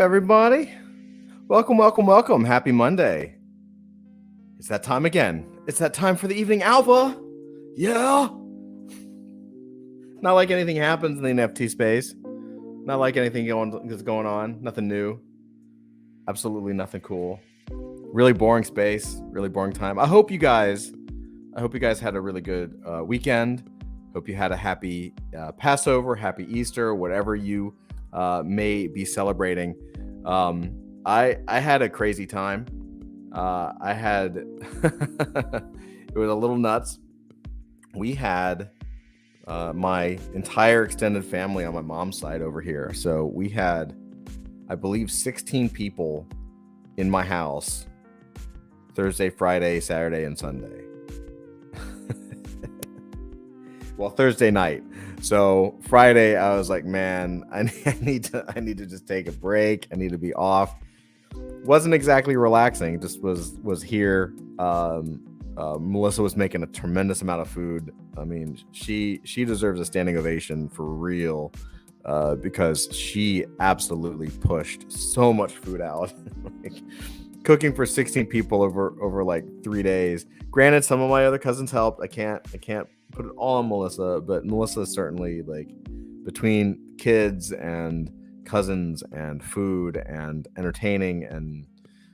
everybody? Welcome. Happy Monday. It's that time again. It's that time for the evening alpha. Yeah. Not like anything happens in the NFT space. Not like anything is going on. Nothing new. Absolutely nothing cool. Really boring space. Really boring time. I hope you guys had a really good weekend. Hope you had a happy Passover, happy Easter, whatever you may be celebrating. I had a crazy time. I had it was a little nuts. We had my entire extended family on my mom's side over here. So we had, I believe, 16 people in my house Thursday, Friday, Saturday, and Sunday. Well, Thursday night. So Friday, I was like, man, I need to just take a break. I need to be off. Wasn't exactly relaxing. Just was here. Melissa was making a tremendous amount of food. I mean, she deserves a standing ovation for real, because she absolutely pushed so much food out. Like, cooking for 16 people over like 3 days. Granted, some of my other cousins helped. I can't put it all on Melissa, but Melissa certainly, like, between kids and cousins and food and entertaining and,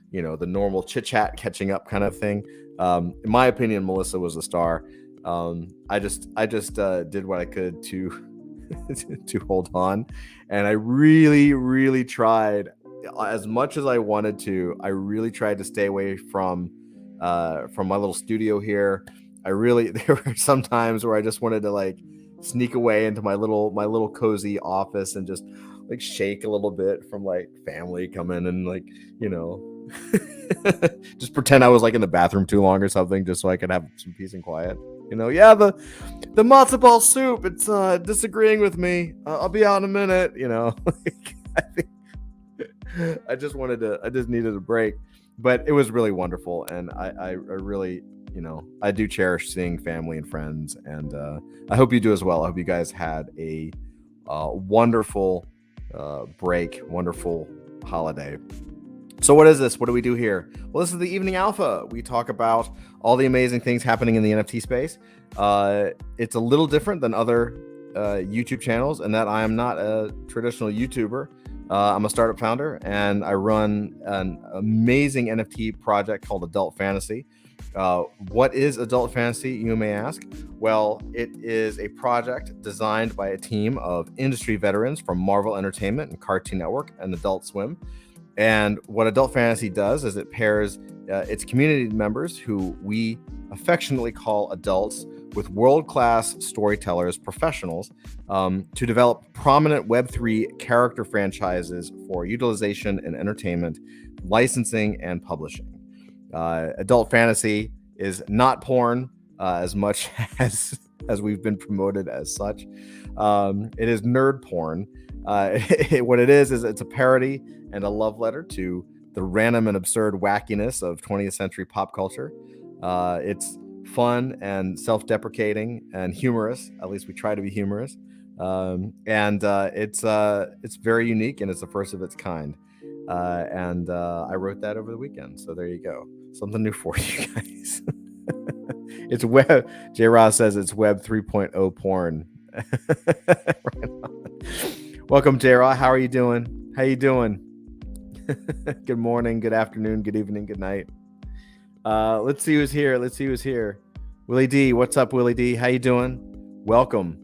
you know, the normal chit chat catching up kind of thing. In my opinion, Melissa was a star. I just did what I could to to hold on, and I really tried as much as I wanted to. I really tried to stay away from my little studio here. There were some times where I just wanted to, like, sneak away into my little cozy office and just, like, shake a little bit from, like, family coming and, like, you know, just pretend I was, like, in the bathroom too long or something, just so I could have some peace and quiet. You know, yeah, the matzo ball soup, it's disagreeing with me. I'll be out in a minute. You know, I think I just needed a break, but it was really wonderful, and I really, you know, I do cherish seeing family and friends, and I hope you do as well. I hope you guys had a wonderful break, wonderful holiday. So what is this? What do we do here? Well, this is the Evening Alpha. We talk about all the amazing things happening in the NFT space. It's a little different than other YouTube channels in that I am not a traditional YouTuber. I'm a startup founder, and I run an amazing NFT project called Adult Fantasy. What is Adult Fantasy, you may ask? Well, it is a project designed by a team of industry veterans from Marvel Entertainment and Cartoon Network and Adult Swim. And what Adult Fantasy does is it pairs its community members, who we affectionately call adults, with world-class storytellers, professionals, to develop prominent Web3 character franchises for utilization in entertainment, licensing, and publishing. Adult Fantasy is not porn, as much as we've been promoted as such. It is nerd porn. What it is it's a parody and a love letter to the random and absurd wackiness of 20th century pop culture. It's fun and self-deprecating and humorous. At least we try to be humorous. And it's very unique, and it's the first of its kind. And I wrote that over the weekend. So there you go. Something new for you guys. It's web. J. Ross says it's Web 3.0 porn. Right on. Welcome, J. Ross. How are you doing? How you doing? Good morning, good afternoon, good evening, good night. Let's see who's here. Willie D. What's up, Willie D? How you doing? Welcome.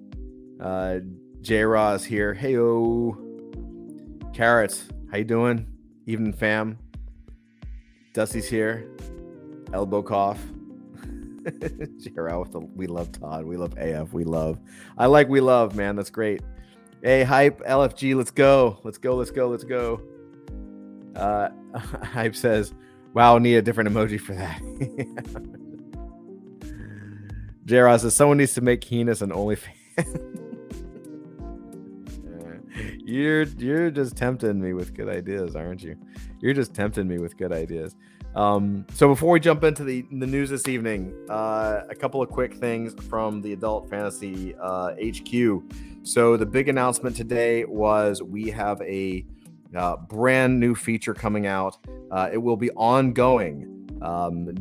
J. Ross here. Heyo. Carrots. How you doing? Evening, fam. Dusty's here. Elbow cough. We love Todd. We love AF. We love, man. That's great. Hey, Hype, LFG, let's go. Hype says, wow, need a different emoji for that. J-Ross says, someone needs to make Heenus an OnlyFans. You're just tempting me with good ideas, aren't you? You're just tempting me with good ideas. So before we jump into the news this evening, a couple of quick things from the Adult Fantasy HQ. So the big announcement today was we have a brand new feature coming out. It will be ongoing,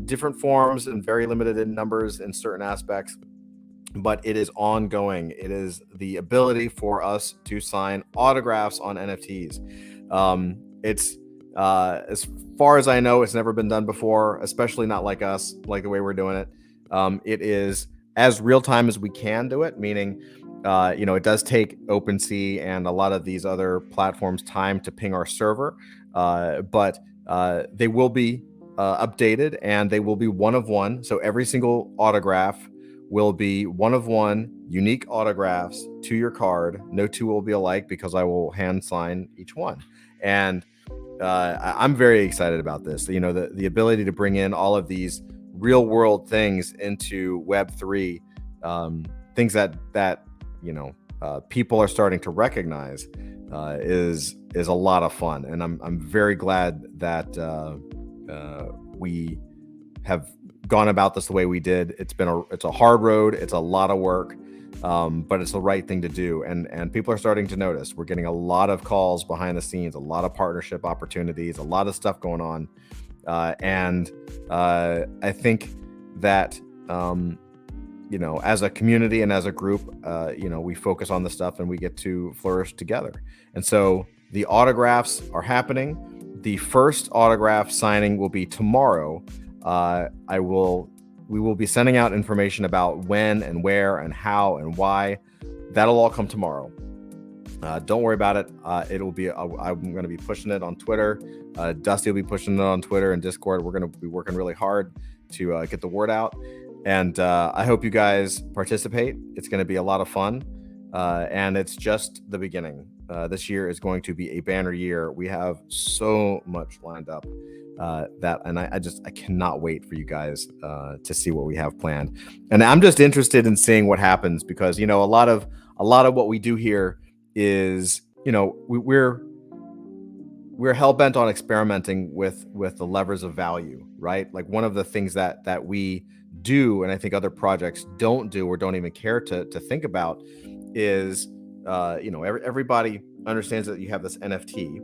different forms and very limited in numbers in certain aspects, but it is ongoing. It is the ability for us to sign autographs on NFTs. It's as far as I know, it's never been done before, especially not like us, like the way we're doing it. It is as real time as we can do it, meaning, it does take OpenSea and a lot of these other platforms time to ping our server, but they will be updated, and they will be one of one. So every single autograph will be one of one, unique autographs to your card. No two will be alike, because I will hand sign each one. And I'm very excited about this. The ability to bring in all of these real world things into Web3, things that people are starting to recognize, is a lot of fun. And I'm very glad that we have gone about this the way we did. It's a hard road. It's a lot of work, but it's the right thing to do. And people are starting to notice. We're getting a lot of calls behind the scenes, a lot of partnership opportunities, a lot of stuff going on. And I think that, as a community and as a group, we focus on the stuff and we get to flourish together. And so the autographs are happening. The first autograph signing will be tomorrow. We will be sending out information about when and where and how and why. That'll all come tomorrow. Don't worry about it. I'm going to be pushing it on Twitter. Dusty will be pushing it on Twitter and Discord. We're going to be working really hard to get the word out. And I hope you guys participate. It's going to be a lot of fun. And it's just the beginning. This year is going to be a banner year. We have so much lined up. I cannot wait for you guys to see what we have planned. And I'm just interested in seeing what happens, because a lot of what we do here is, we're hell bent on experimenting with the levers of value, right? Like, one of the things that we do, and I think other projects don't do or don't even care to think about, is everybody understands that you have this NFT,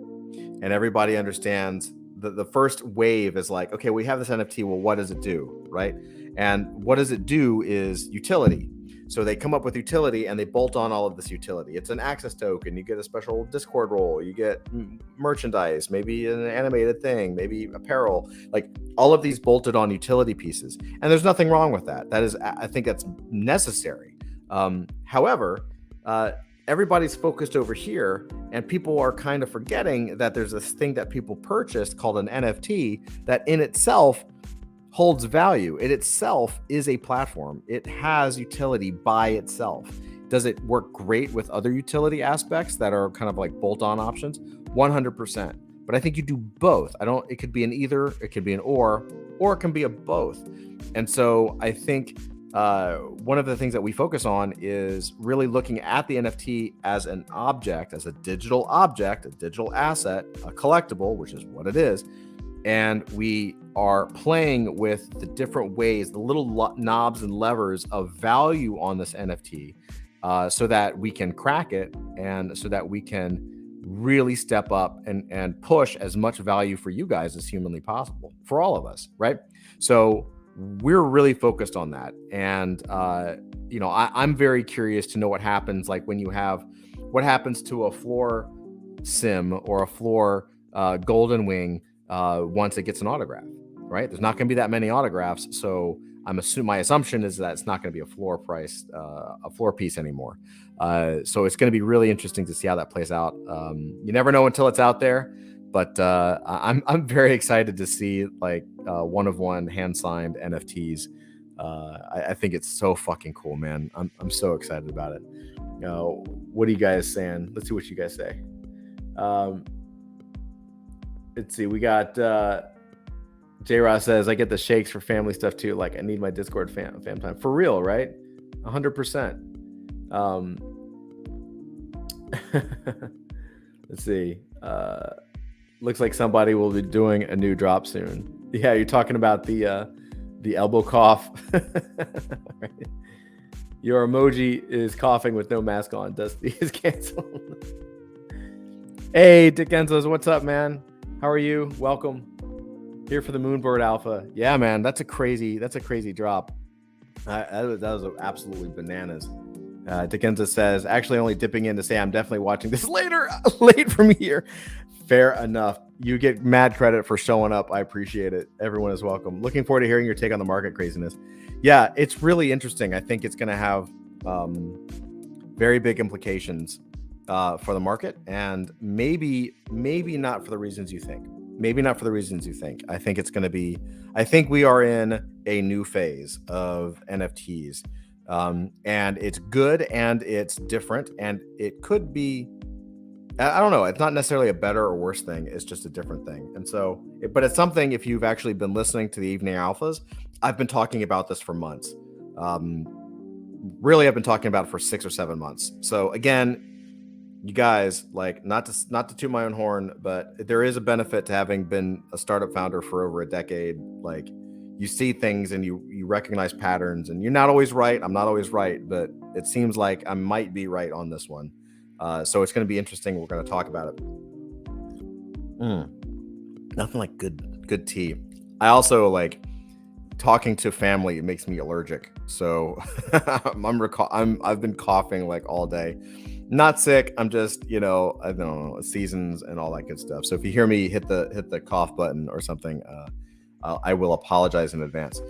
and everybody understands the first wave is like, okay, we have this NFT. Well, what does it do, right? And what does it do is utility. So they come up with utility and they bolt on all of this utility. It's an access token. You get a special Discord role. You get merchandise, maybe an animated thing, maybe apparel, like all of these bolted on utility pieces. And there's nothing wrong with that. I think that's necessary. However, everybody's focused over here, and people are kind of forgetting that there's this thing that people purchased called an NFT that in itself holds value. It itself is a platform. It has utility by itself. Does it work great with other utility aspects that are kind of like bolt-on options? 100%. But I think you do both. It could be an either, it could be an or it can be a both. And so I think one of the things that we focus on is really looking at the NFT as an object, as a digital object, a digital asset, a collectible, which is what it is. And we are playing with the different ways, the little knobs and levers of value on this NFT, so that we can crack it, and so that we can really step up and push as much value for you guys as humanly possible, for all of us, right? So we're really focused on that. And, I'm very curious to know what happens, like what happens to a floor sim or a floor golden wing once it gets an autograph, right? There's not going to be that many autographs. So my assumption is that it's not going to be a floor piece anymore. So it's going to be really interesting to see how that plays out. You never know until it's out there. But I'm very excited to see like one-of-one hand-signed NFTs. I think it's so fucking cool, man. I'm so excited about it. What are you guys saying? Let's see what you guys say. Let's see. We got J-Ross says, I get the shakes for family stuff too. Like, I need my Discord fam time. For real, right? 100%. Let's see. Looks like somebody will be doing a new drop soon. Yeah, you're talking about the elbow cough. Right. Your emoji is coughing with no mask on. Dusty is canceled. Hey, Dickenzos, what's up, man? How are you? Welcome here for the Moonbird Alpha. Yeah, man, that's a crazy drop. That was absolutely bananas. Dickenza says, actually only dipping in to say I'm definitely watching this later, late from here. Fair enough. You get mad credit for showing up. I appreciate it. Everyone is welcome. Looking forward to hearing your take on the market craziness. Yeah, it's really interesting. I think it's going to have very big implications for the market, and maybe not for the reasons you think. Maybe not for the reasons you think. I think it's going to be. I think we are in a new phase of NFTs, and it's good and it's different, and it could be. I don't know. It's not necessarily a better or worse thing. It's just a different thing. And so, but it's something. If you've actually been listening to the evening alphas, I've been talking about this for months. Really, I've been talking about it for 6 or 7 months. So again, you guys, like, not to toot my own horn, but there is a benefit to having been a startup founder for over a decade. Like, you see things and you recognize patterns, and you're not always right. I'm not always right, but it seems like I might be right on this one. So it's going to be interesting. We're going to talk about it. Nothing like good tea. I also like talking to family. It makes me allergic. So I've been coughing like all day. Not sick. I'm just, I don't know, seasons and all that good stuff. So if you hear me hit the cough button or something, I will apologize in advance.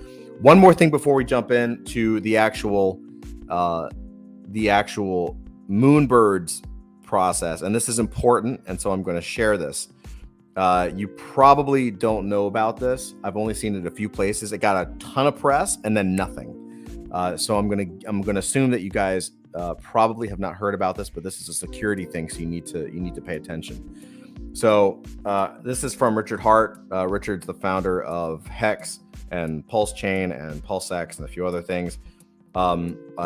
One more thing before we jump into the actual Moonbirds process, and this is important, and so I'm going to share this. You probably don't know about this. I've only seen it a few places. It got a ton of press and then nothing. So I'm gonna assume that you guys probably have not heard about this, but this is a security thing, so you need to pay attention. So this is from Richard Hart. Richard's the founder of Hex and Pulse Chain and PulseX and a few other things.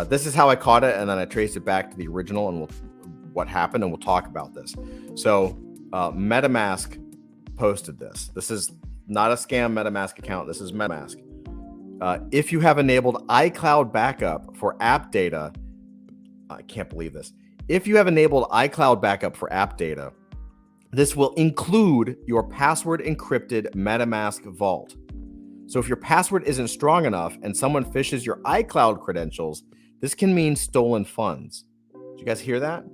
This is how I caught it, and then I traced it back to the original and what happened, and we'll talk about this. So MetaMask posted this. This is not a scam MetaMask account. This is MetaMask. If you have enabled iCloud backup for app data, I can't believe this. If you have enabled iCloud backup for app data, this will include your password encrypted MetaMask vault. So if your password isn't strong enough and someone phishes your iCloud credentials, this can mean stolen funds. Did you guys hear that?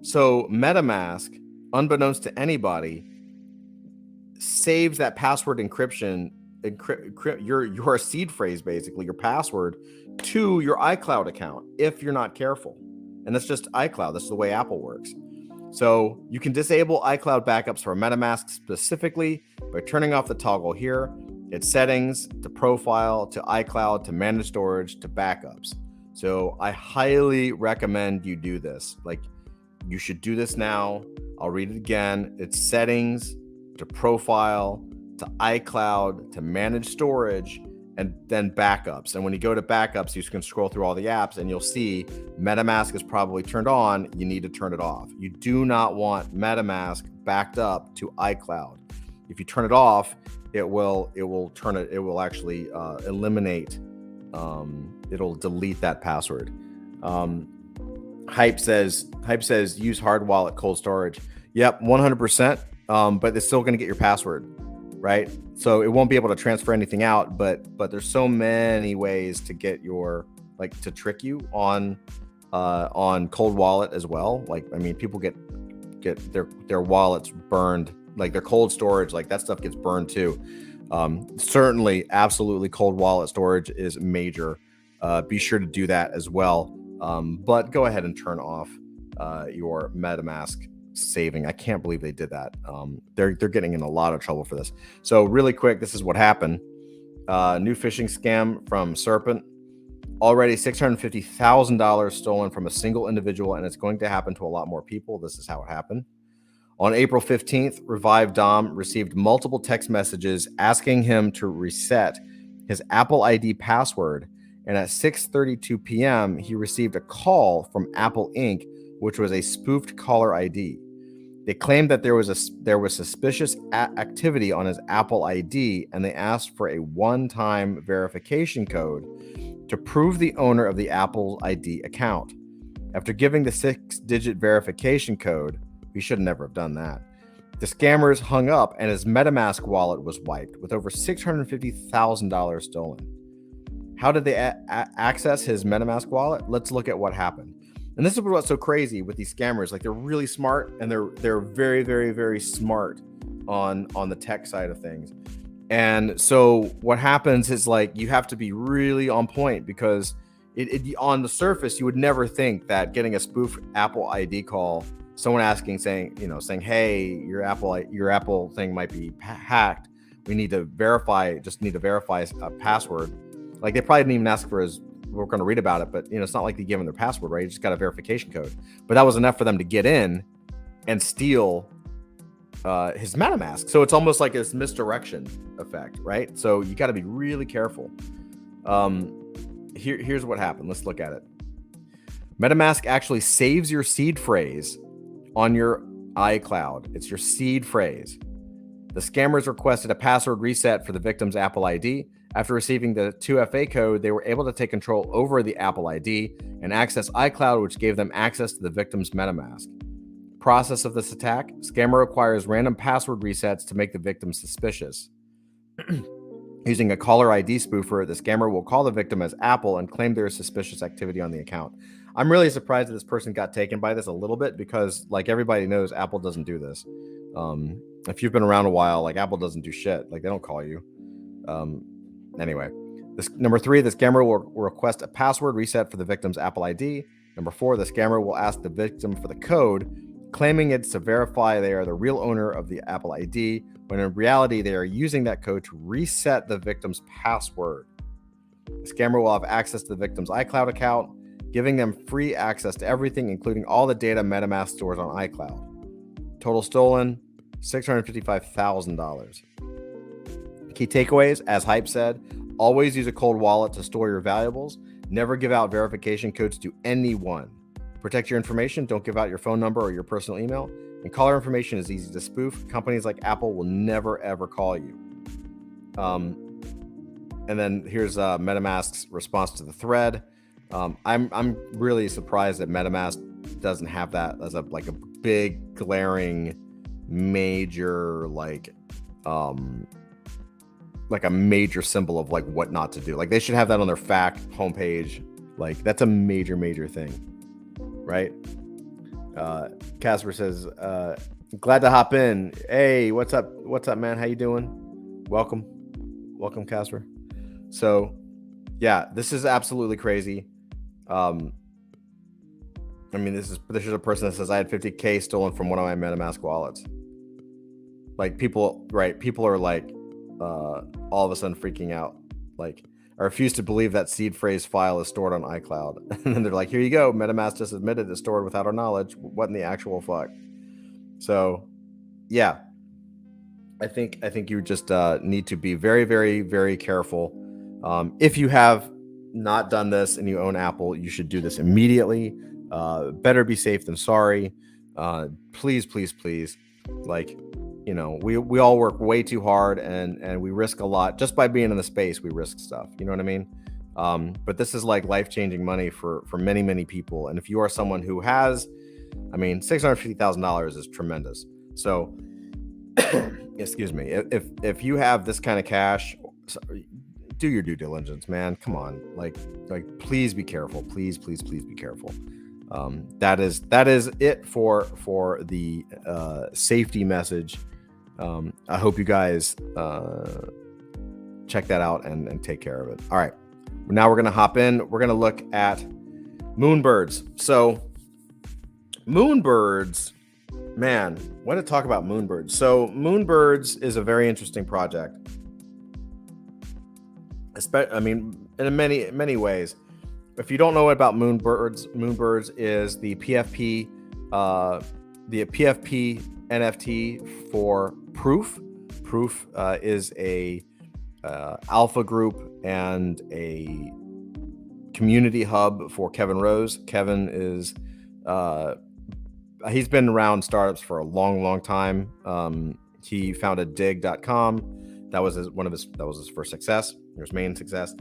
So MetaMask, unbeknownst to anybody, saves that password encryption, your seed phrase, basically your password, to your iCloud account if you're not careful. And that's just iCloud. That's the way Apple works. So you can disable iCloud backups for MetaMask specifically by turning off the toggle here. It's settings to profile to iCloud to manage storage to backups. So I highly recommend you do this. Like, you should do this now. I'll read it again. It's settings to profile to iCloud to manage storage and then backups. And when you go to backups, you can scroll through all the apps and you'll see MetaMask is probably turned on. You need to turn it off. You do not want MetaMask backed up to iCloud. If you turn it off, it will actually eliminate. It'll delete that password. Hype says use hard wallet cold storage. Yep, 100%. But it's still going to get your password, right? So it won't be able to transfer anything out. But there's so many ways to get to trick you on cold wallet as well. Like, I mean, people get their wallets burned, like their cold storage, like that stuff gets burned too. Certainly, absolutely, cold wallet storage is major. Be sure to do that as well. But go ahead and turn off your MetaMask saving. I can't believe they did that. They're getting in a lot of trouble for this. So really quick, this is what happened. New phishing scam from Serpent. Already $650,000 stolen from a single individual, and it's going to happen to a lot more people. This is how it happened. On April 15th, Revive Dom received multiple text messages asking him to reset his Apple ID password. And at 6:32 p.m., he received a call from Apple Inc., which was a spoofed caller ID. They claimed that there was suspicious activity on his Apple ID, and they asked for a one-time verification code to prove the owner of the Apple ID account. After giving the 6-digit verification code, He should never have done that. The scammers hung up and his MetaMask wallet was wiped with over $650,000 stolen. How did they access his MetaMask wallet? Let's look at what happened. And this is what's so crazy with these scammers. Like, they're really smart, and they're very, very, very smart on the tech side of things. And so what happens is, like, you have to be really on point, because it on the surface, you would never think that getting a spoof Apple ID call, someone saying, hey, your Apple thing might be hacked. We need to verify a password. Like, they probably didn't even ask for his, we're going to read about it, but it's not like they give him their password, right? You just got a verification code. But that was enough for them to get in and steal his MetaMask. So it's almost like this misdirection effect, right? So you got to be really careful. Here's what happened. Let's look at it. MetaMask actually saves your seed phrase on your iCloud. It's your seed phrase. The scammers requested a password reset for the victim's Apple ID. After receiving the 2FA code, they were able to take control over the Apple ID and access iCloud, which gave them access to the victim's MetaMask. Process of this attack: scammer requires random password resets to make the victim suspicious. Using a caller ID spoofer, the scammer will call the victim as Apple and claim there is suspicious activity on the account. I'm really surprised that this person got taken by this a little bit, because, like, everybody knows Apple doesn't do this. If you've been around a while, like, Apple doesn't do shit. Like, they don't call you. Anyway, number 3, the scammer will request a password reset for the victim's Apple ID. Number 4, the scammer will ask the victim for the code, claiming it's to verify they are the real owner of the Apple ID, when in reality they are using that code to reset the victim's password. The scammer will have access to the victim's iCloud account, giving them free access to everything, including all the data MetaMask stores on iCloud. Total stolen, $655,000. Key takeaways, as Hype said: always use a cold wallet to store your valuables. Never give out verification codes to anyone. Protect your information. Don't give out your phone number or your personal email. And caller information is easy to spoof. Companies like Apple will never, ever call you. And then here's MetaMask's response to the thread. I'm really surprised that MetaMask doesn't have that as a big glaring major a major symbol of what not to do. Like, they should have that on their FAQ homepage. Like, that's a major thing, right? Casper says, glad to hop in. Hey, what's up, man? How you doing? Welcome, Casper. So yeah, this is absolutely crazy. This is a person that says, I had 50K stolen from one of my MetaMask wallets. Like, people are like, all of a sudden freaking out. Like, I refuse to believe that seed phrase file is stored on iCloud. And then they're like, here you go. MetaMask just admitted it's stored without our knowledge. What in the actual fuck? So yeah, I think you just need to be very, very, very careful. If you have not done this and you own Apple, you should do this immediately. Better be safe than sorry. Please. We all work way too hard, and we risk a lot just by being in the space. We risk stuff. You know what I mean? But this is like life-changing money for many, many people. And if you are someone who has, $650,000 is tremendous. So, excuse me, if you have this kind of cash, do your due diligence, man. Come on, like, please be careful. Please be careful. That is it for the safety message. I hope you guys check that out and take care of it. All right, now we're gonna hop in. We're gonna look at Moonbirds. So Moonbirds, man, what to talk about Moonbirds. So Moonbirds is a very interesting project. In many ways. If you don't know about Moonbirds is the PFP NFT for Proof. Proof is a alpha group and a community hub for Kevin Rose. Kevin is he's been around startups for a long time. He founded dig.com. That was his first success, his main success.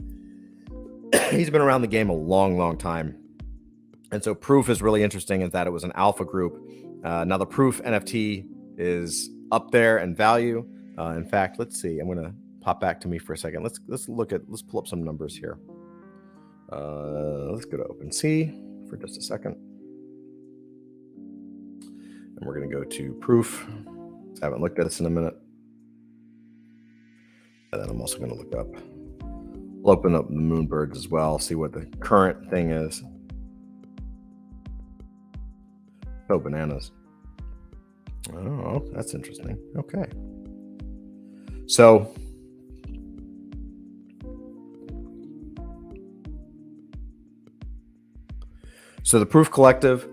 He's been around the game a long time. And so Proof is really interesting in that it was an alpha group Now the Proof NFT is up there in value. In fact, let's see. I'm going to pop back to me for a second. Let's pull up some numbers here. Let's go to OpenSea for just a second. And we're going to go to Proof. I haven't looked at this in a minute. And then I'm also going to look up. We'll open up the Moonbirds as well, see what the current thing is. Oh, bananas. Oh, that's interesting. Okay. So the Proof Collective,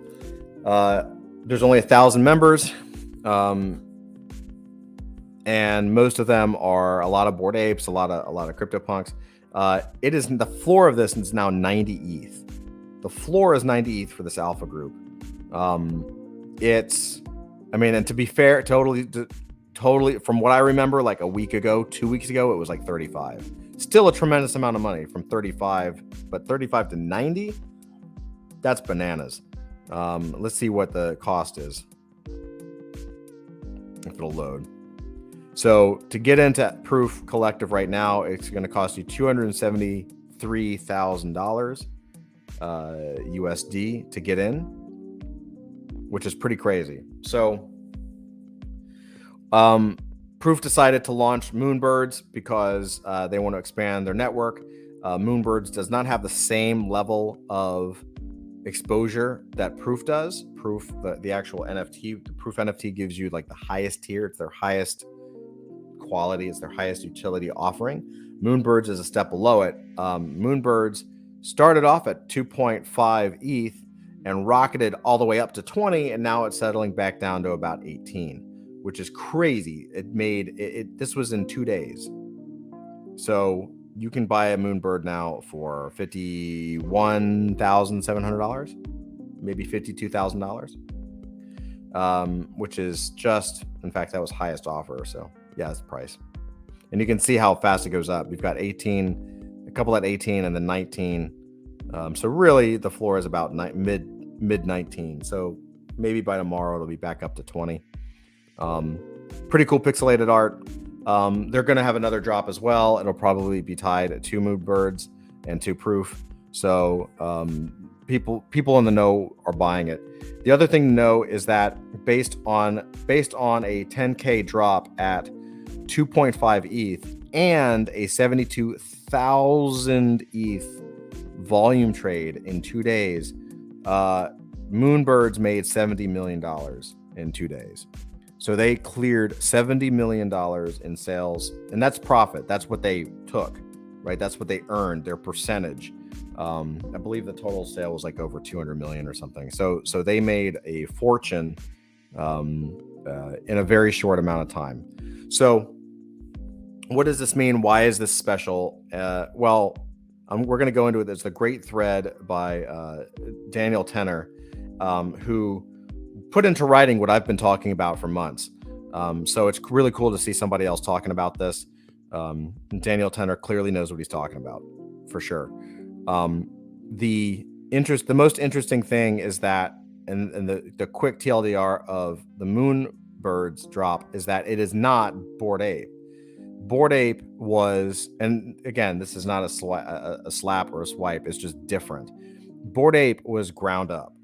there's only 1,000 members, and most of them are a lot of Bored Apes, a lot of CryptoPunks. It is the floor of this is now 90 ETH. The floor is 90 ETH for this alpha group. And to be fair, totally from what I remember, like a week ago, 2 weeks ago, it was like 35. Still a tremendous amount of money from 35, but 35 to 90, that's bananas. Let's see what the cost is, if it'll load. So to get into Proof Collective right now, it's going to cost you $273,000 USD to get in, which is pretty crazy. So Proof decided to launch Moonbirds because they want to expand their network. Moonbirds does not have the same level of exposure that Proof does. Proof, the actual NFT, the Proof NFT gives you like the highest tier. It's their highest quality. It's their highest utility offering. Moonbirds is a step below it. Moonbirds started off at 2.5 ETH and rocketed all the way up to 20, and now it's settling back down to about 18, which is crazy. This was in 2 days. So you can buy a Moonbird now for $51,700, maybe $52,000, which is just, in fact, that was highest offer. So yeah, that's the price. And you can see how fast it goes up. We've got 18, a couple at 18 and then 19. So really the floor is about mid 19. So maybe by tomorrow it'll be back up to 20. Pretty cool pixelated art. They're going to have another drop as well. It'll probably be tied to Moonbirds and to Proof. So people in the know are buying it. The other thing to know is that based on a 10K drop at 2.5 ETH and a 72,000 ETH volume trade in 2 days, Moonbirds made $70 million in 2 days. So they cleared $70 million in sales, and that's profit. That's what they took, right? That's what they earned, their percentage. I believe the total sale was like over 200 million or something. So they made a fortune in a very short amount of time. So what does this mean? Why is this special? We're going to go into it. There's a great thread by Daniel Tenner, who put into writing what I've been talking about for months. So it's really cool to see somebody else talking about this. Daniel Tenner clearly knows what he's talking about, for sure. The most interesting thing is that, and the quick TLDR of the Moonbirds drop is that it is not Bored Ape. Bored Ape was, and again, this is not a slap or a swipe. It's just different. Bored Ape was ground up.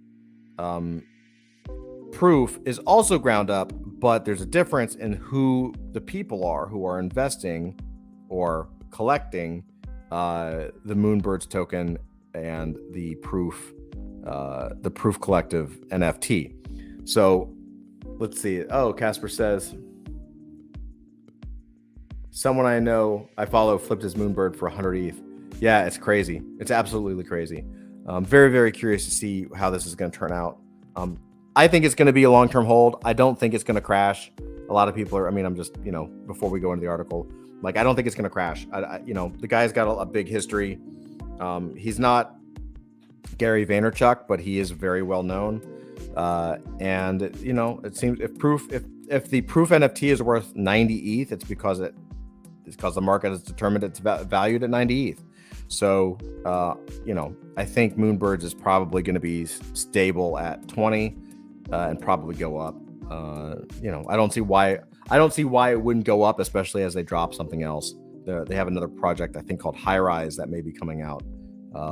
Proof is also ground up, but there's a difference in who the people are who are investing or collecting the Moonbirds token and the Proof Collective NFT. So let's see. Oh, Casper says, someone I know I follow flipped his Moonbird for 100 ETH. Yeah, it's crazy. It's absolutely crazy. Very, very curious to see how this is going to turn out. I think it's going to be a long-term hold. I don't think it's going to crash. A lot of people are, I'm just, before we go into the article, like, I don't think it's going to crash. The guy's got a big history. He's not Gary Vaynerchuk, but he is very well known. And it seems if the Proof NFT is worth 90 ETH, it's because the market has determined it's valued at 90 ETH. So, I think Moonbirds is probably going to be stable at 20. and probably go up. I don't see why it wouldn't go up, especially as they drop something else. They have another project, I think, called High Rise that may be coming out,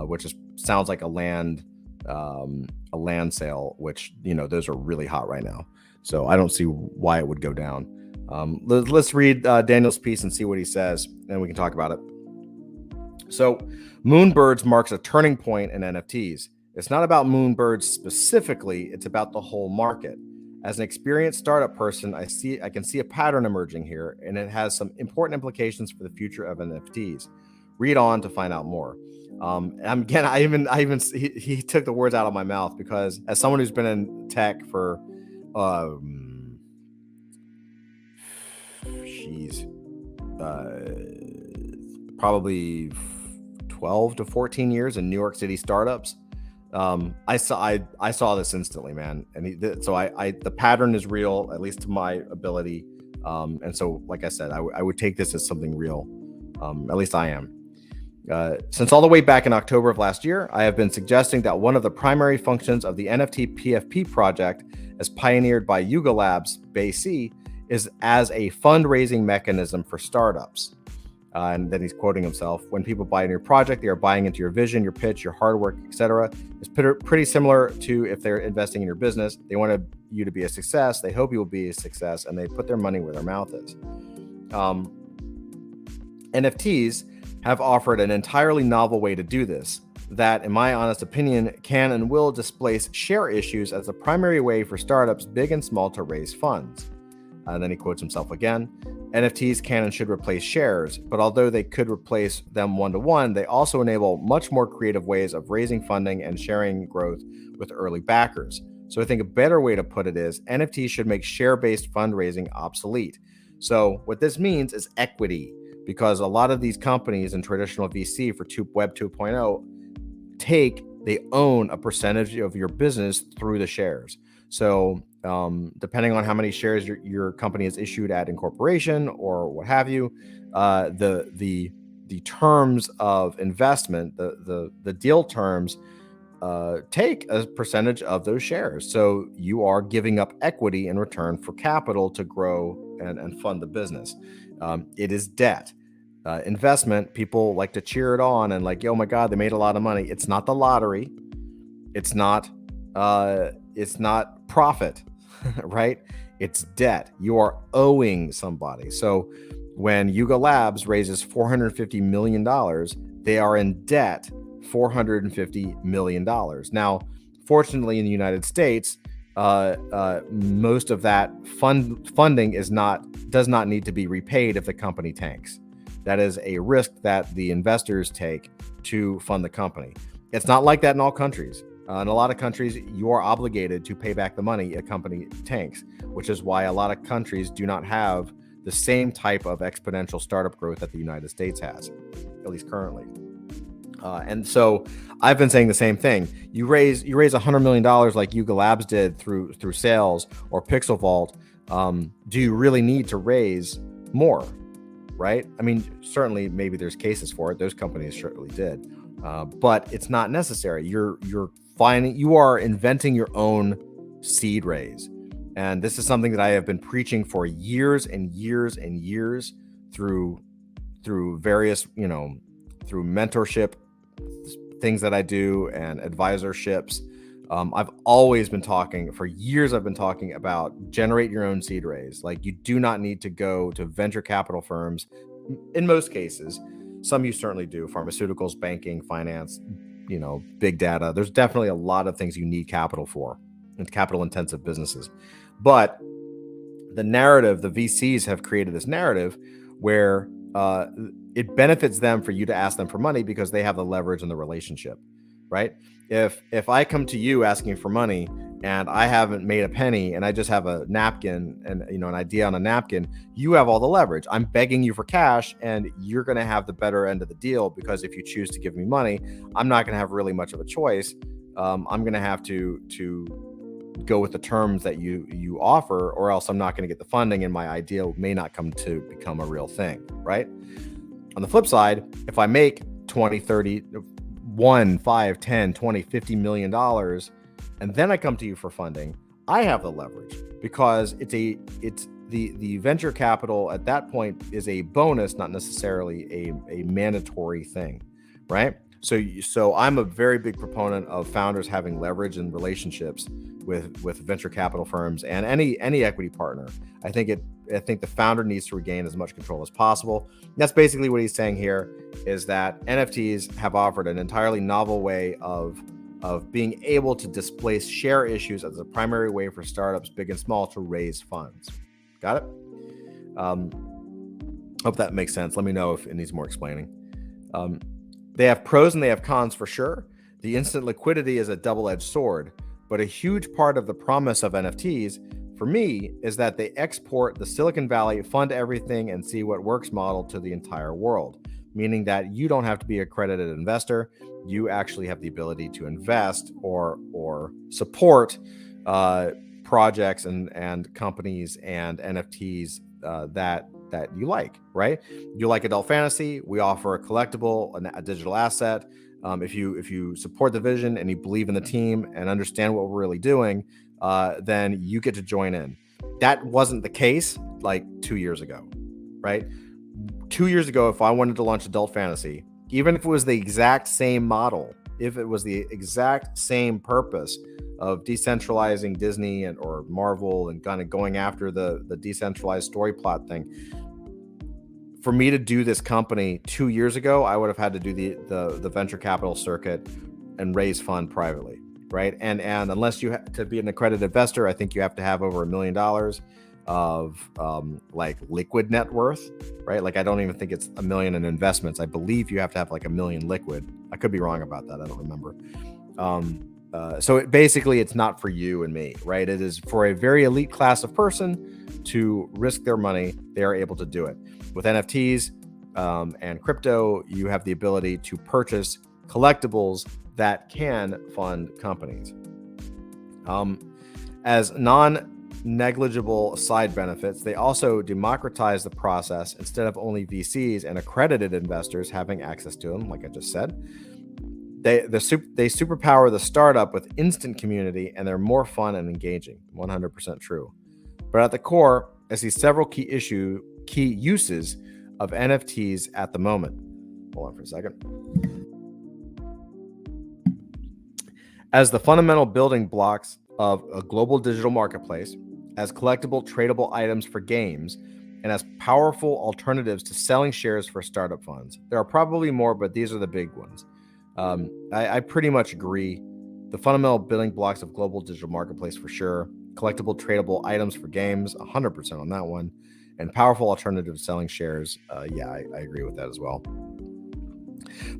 which sounds like a land sale, which those are really hot right now. So I don't see why it would go down. Let's read Daniel's piece and see what he says, and we can talk about it. So Moonbirds marks a turning point in NFTs. It's not about Moonbirds specifically, it's about the whole market. As an experienced startup person, I can see a pattern emerging here, and it has some important implications for the future of NFTs. Read on to find out more. Again, he took the words out of my mouth, because as someone who's been in tech for probably 12 to 14 years in New York City startups, I saw this instantly, man. And the pattern is real, at least to my ability. And so, like I said, I would take this as something real. At least I am. Since all the way back in October of last year, I have been suggesting that one of the primary functions of the NFT PFP project, as pioneered by Yuga Labs BC, is as a fundraising mechanism for startups. And then he's quoting himself: when people buy into your project, they are buying into your vision, your pitch, your hard work, etc. It's pretty similar to if they're investing in your business. They want you to be a success. They hope you will be a success, and they put their money where their mouth is. NFTs have offered an entirely novel way to do this that, in my honest opinion, can and will displace share issues as the primary way for startups, big and small, to raise funds. And then he quotes himself again: NFTs can and should replace shares, but although they could replace them one-to-one, they also enable much more creative ways of raising funding and sharing growth with early backers. So I think a better way to put it is NFTs should make share-based fundraising obsolete. So what this means is equity, because a lot of these companies in traditional VC for Web 2.0 they own a percentage of your business through the shares. So depending on how many shares your company is issued at incorporation or what have you, the terms of investment, the deal terms, take a percentage of those shares. So you are giving up equity in return for capital to grow and fund the business. It is debt. Investment, people like to cheer it on and like, oh my God, they made a lot of money. It's not the lottery. It's not profit, right? It's debt. You are owing somebody. So when Yuga Labs raises $450 million, they are in debt $450 million. Now, fortunately, in the United States, most of that funding does not need to be repaid if the company tanks. That is a risk that the investors take to fund the company. It's not like that in all countries. In a lot of countries, you are obligated to pay back the money a company tanks, which is why a lot of countries do not have the same type of exponential startup growth that the United States has, at least currently. And so I've been saying the same thing. You raise $100 million like Yuga Labs did through sales or Pixel Vault. Do you really need to raise more? Right? I mean, certainly maybe there's cases for it. Those companies certainly did. But it's not necessary. You are inventing your own seed raise. And this is something that I have been preaching for years and years and years through various, through mentorship things that I do and advisorships. I've always been talking for years. I've been talking about generate your own seed raise. Like, you do not need to go to venture capital firms. In most cases, some you certainly do, pharmaceuticals, banking, finance, big data. There's definitely a lot of things you need capital for, and capital intensive businesses. But the narrative, the VCs have created this narrative where it benefits them for you to ask them for money because they have the leverage and the relationship, right? If I come to you asking for money and I haven't made a penny and I just have a napkin and an idea on a napkin, you have all the leverage. I'm begging you for cash and you're going to have the better end of the deal, because if you choose to give me money, I'm not going to have really much of a choice. I'm going to have to go with the terms that you offer, or else I'm not going to get the funding and my idea may not come to become a real thing, right? On the flip side, if I make 20, 30, 1, 5, 10, 20, $50 million, and then I come to you for funding, I have the leverage because it's the venture capital at that point is a bonus, not necessarily a mandatory thing, right? So I'm a very big proponent of founders having leverage and relationships with venture capital firms and any equity partner. I think the founder needs to regain as much control as possible. And that's basically what he's saying here, is that NFTs have offered an entirely novel way of being able to displace share issues as a primary way for startups, big and small, to raise funds. Got it? Hope that makes sense. Let me know if it needs more explaining. They have pros and they have cons for sure. The instant liquidity is a double-edged sword, but a huge part of the promise of NFTs for me is that they export the Silicon Valley fund everything and see what works model to the entire world, meaning that you don't have to be an accredited investor. You actually have the ability to invest or support projects and companies and NFTs that you like, right? You like adult fantasy, we offer a collectible, a digital asset. If you support the vision and you believe in the team and understand what we're really doing, then you get to join in. That wasn't the case like 2 years ago, right? 2 years ago, if I wanted to launch adult fantasy, even if it was the exact same model, if it was the exact same purpose of decentralizing Disney or Marvel and kind of going after the decentralized story plot thing, for me to do this company 2 years ago, I would have had to do the venture capital circuit and raise fund privately, right? And unless you to be an accredited investor, I think you have to have over $1 million of like liquid net worth, right? Like I don't even think it's $1 million in investments. I believe you have to have like $1 million liquid. I could be wrong about that. I don't remember. So basically it's not for you and me, right? It is for a very elite class of person to risk their money. They are able to do it. With NFTs and crypto, you have the ability to purchase collectibles that can fund companies. As non-negligible side benefits, they also democratize the process instead of only VCs and accredited investors having access to them, like I just said. They superpower the startup with instant community, and they're more fun and engaging. 100% true. But at the core, I see several key uses of NFTs at the moment. Hold on for a second. As the fundamental building blocks of a global digital marketplace, as collectible tradable items for games, and as powerful alternatives to selling shares for startup funds. There are probably more, but these are the big ones. I pretty much agree. The fundamental building blocks of global digital marketplace for sure. Collectible tradable items for games, 100% on that one. And powerful alternatives to selling shares. Yeah, I agree with that as well.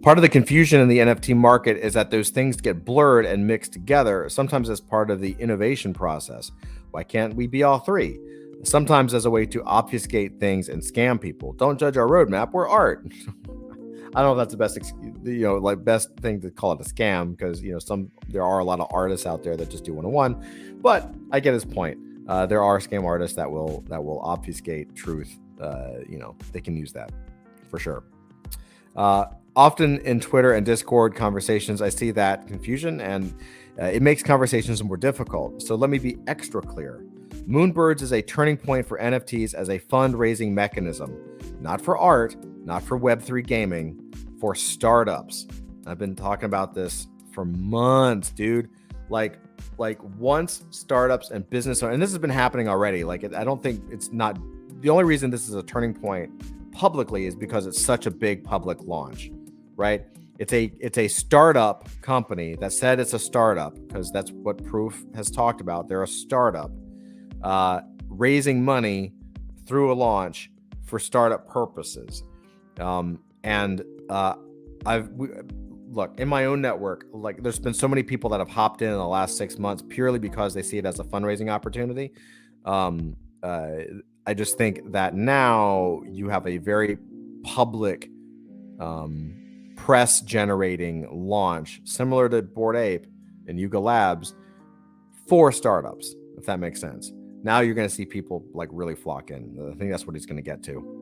Part of the confusion in the NFT market is that those things get blurred and mixed together, sometimes as part of the innovation process. Why can't we be all three? Sometimes as a way to obfuscate things and scam people. Don't judge our roadmap, we're art. I don't know if that's the best, best thing to call it a scam, because there are a lot of artists out there that just do one-on-one. But I get his point. There are scam artists that will obfuscate truth. They can use that for sure. Often in Twitter and Discord conversations, I see that confusion, and it makes conversations more difficult. So let me be extra clear. Moonbirds is a turning point for NFTs as a fundraising mechanism, not for art, not for Web3 gaming, for startups. I've been talking about this for months, dude. Like once startups and business, and this has been happening already. I don't think it's not the only reason this is a turning point publicly is because it's such a big public launch, right? It's a startup company that said it's a startup, because that's what Proof has talked about. They're a startup raising money through a launch for startup purposes. Look, in my own network, there's been so many people that have hopped in the last 6 months purely because they see it as a fundraising opportunity. I just think that now you have a very public press generating launch similar to Bored Ape and Yuga Labs for startups, if that makes sense. Now you're going to see people really flock in. I think that's what he's going to get to.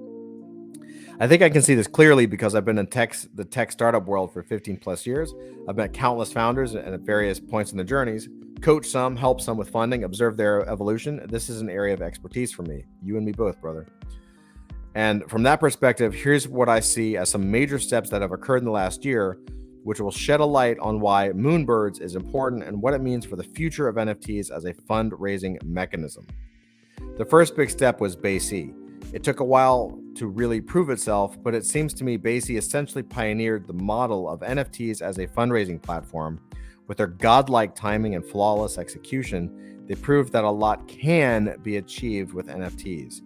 I think I can see this clearly because I've been in the tech startup world for 15 plus years. I've met countless founders at various points in their journeys coach some, help some with funding, observe their evolution. This is an area of expertise for me. You and me both, brother. And from that perspective, here's what I see as some major steps that have occurred in the last year, which will shed a light on why Moonbirds is important and what it means for the future of NFTs as a fundraising mechanism. The first big step was BASE. It took a while to really prove itself, but it seems to me BASE essentially pioneered the model of NFTs as a fundraising platform. With their godlike timing and flawless execution, they proved that a lot can be achieved with NFTs.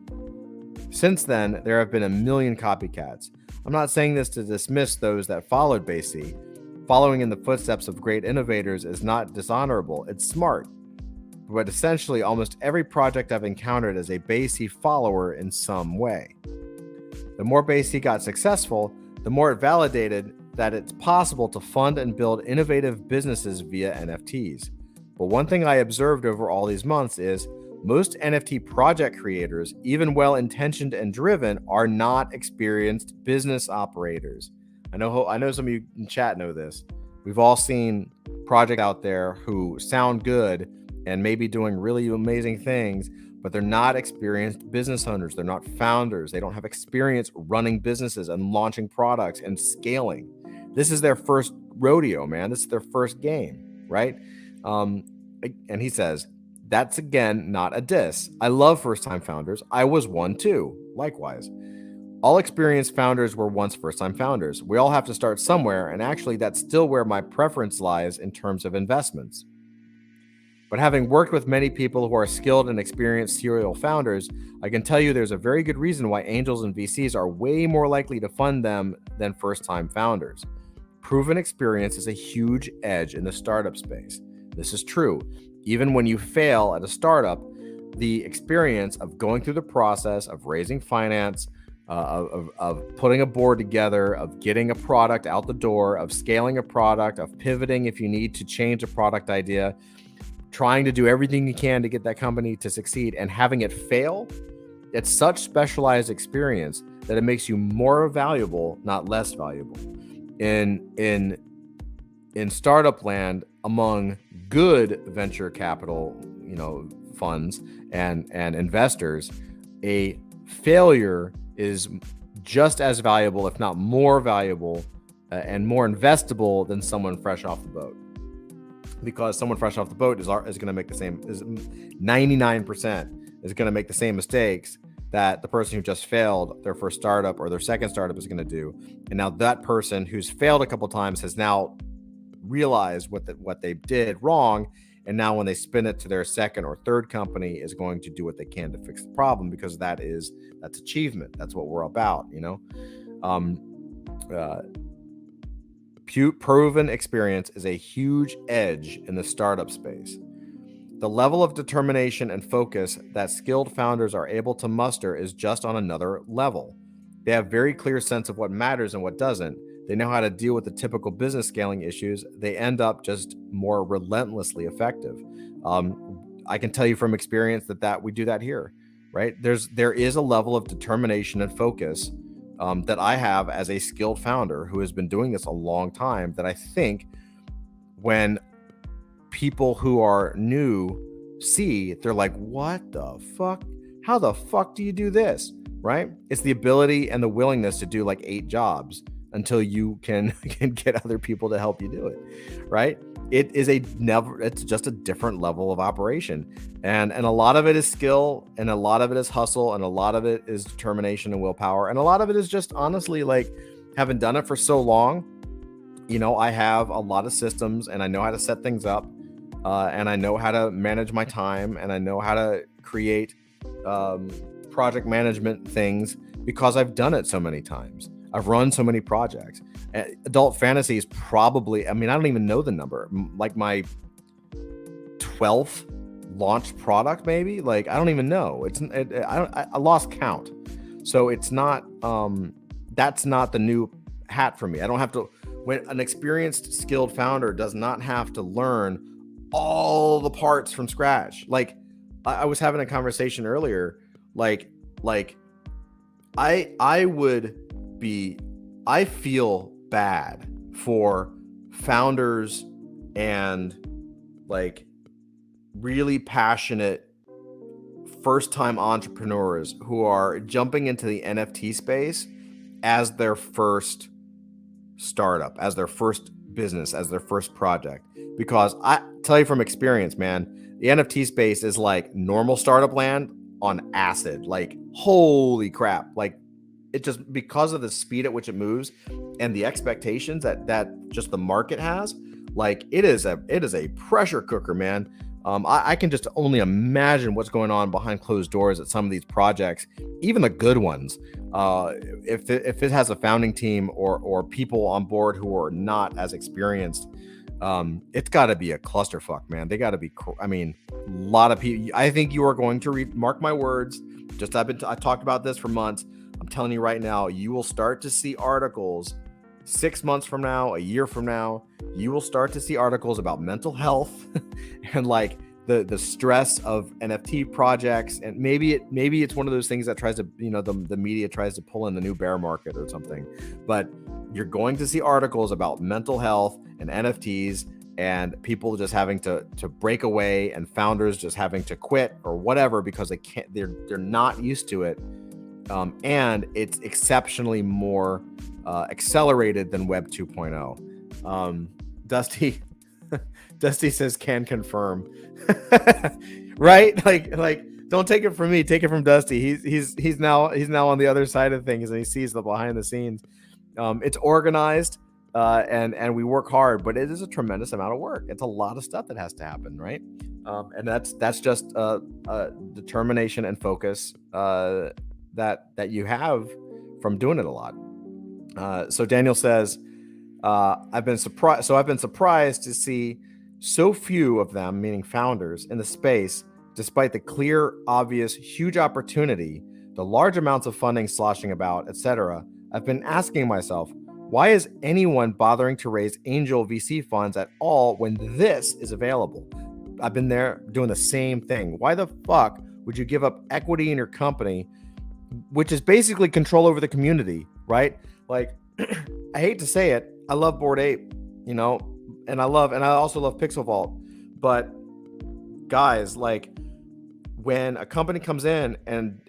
Since then, there have been a million copycats. I'm not saying this to dismiss those that followed BASE. Following in the footsteps of great innovators is not dishonorable, it's smart. But essentially, almost every project I've encountered is a BASE follower in some way. The more BASE got successful, the more it validated that it's possible to fund and build innovative businesses via NFTs. But one thing I observed over all these months is most NFT project creators, even well-intentioned and driven, are not experienced business operators. I know some of you in chat know this. We've all seen projects out there who sound good and maybe doing really amazing things, but they're not experienced business owners. They're not founders. They don't have experience running businesses and launching products and scaling. This is their first rodeo, man. This is their first game, right? And he says, that's again, not a diss. I love first-time founders. I was one too, likewise. All experienced founders were once first-time founders. We all have to start somewhere, and actually that's still where my preference lies in terms of investments. But having worked with many people who are skilled and experienced serial founders, I can tell you there's a very good reason why angels and VCs are way more likely to fund them than first-time founders. Proven experience is a huge edge in the startup space. This is true. Even when you fail at a startup, the experience of going through the process of raising finance, of putting a board together, of getting a product out the door, of scaling a product, of pivoting if you need to change a product idea, trying to do everything you can to get that company to succeed and having it fail, it's such specialized experience that it makes you more valuable, not less valuable. In startup land, among good venture capital, funds and investors, a failure is just as valuable, if not more valuable, and more investable than someone fresh off the boat. Because someone fresh off the boat is going to make the same, 99% is going to make the same mistakes that the person who just failed their first startup or their second startup is going to do. And now that person who's failed a couple of times has now realized what they did wrong. And now when they spin it to their second or third company is going to do what they can to fix the problem, because that's achievement. That's what we're about, Proven experience is a huge edge in the startup space. The level of determination and focus that skilled founders are able to muster is just on another level. They have very clear sense of what matters and what doesn't. They know how to deal with the typical business scaling issues. They end up just more relentlessly effective. I can tell you from experience that we do that here, right? There is a level of determination and focus that I have as a skilled founder who has been doing this a long time, that I think when people who are new see, they're like, what the fuck? How the fuck do you do this? Right? It's the ability and the willingness to do like 8 jobs until you can get other people to help you do it. Right? It's just a different level of operation. And a lot of it is skill, and a lot of it is hustle, and a lot of it is determination and willpower. And a lot of it is just honestly, like, having done it for so long, I have a lot of systems and I know how to set things up, and I know how to manage my time, and I know how to create project management things because I've done it so many times. I've run so many projects. Adult fantasy is probably, I don't even know the number, like my 12th launch product, maybe. Like, I don't even know. I lost count. So it's not, that's not the new hat for me. I don't have to, when an experienced, skilled founder does not have to learn all the parts from scratch. Like, I was having a conversation earlier, I feel bad for founders and like really passionate first-time entrepreneurs who are jumping into the NFT space as their first startup, as their first business, as their first project. Because I tell you from experience, man, the NFT space is like normal startup land on acid. Like, holy crap. Like, it just, because of the speed at which it moves and the expectations that just the market has, like, it is a pressure cooker, man. I can just only imagine what's going on behind closed doors at some of these projects, even the good ones. If it has a founding team or people on board who are not as experienced, it's got to be a clusterfuck, man. They got to be. I mean, a lot of people. I think you are going to read. Mark my words. I talked about this for months. I'm telling you right now, you will start to see articles 6 months from now, a year from now. You will start to see articles about mental health and like the stress of NFT projects. And maybe it's one of those things that tries to, the media tries to pull in the new bear market or something. But you're going to see articles about mental health and NFTs and people just having to break away and founders just having to quit or whatever because they're not used to it. And it's exceptionally more accelerated than Web 2.0. Dusty says can confirm. Right? Like don't take it from me, take it from Dusty. He's now on the other side of things and he sees the behind the scenes. It's organized and we work hard, but it is a tremendous amount of work. It's a lot of stuff that has to happen, right? And that's just determination and focus that you have from doing it a lot. So Daniel says, I've been surprised to see so few of them, meaning founders, in the space, despite the clear, obvious, huge opportunity, the large amounts of funding sloshing about, etc. I've been asking myself, why is anyone bothering to raise angel VC funds at all when this is available? I've been there doing the same thing. Why the fuck would you give up equity in your company, which is basically control over the community, right? Like, I hate to say it, I love Bored Ape, and I also love Pixel Vault, but guys, like, when a company comes in and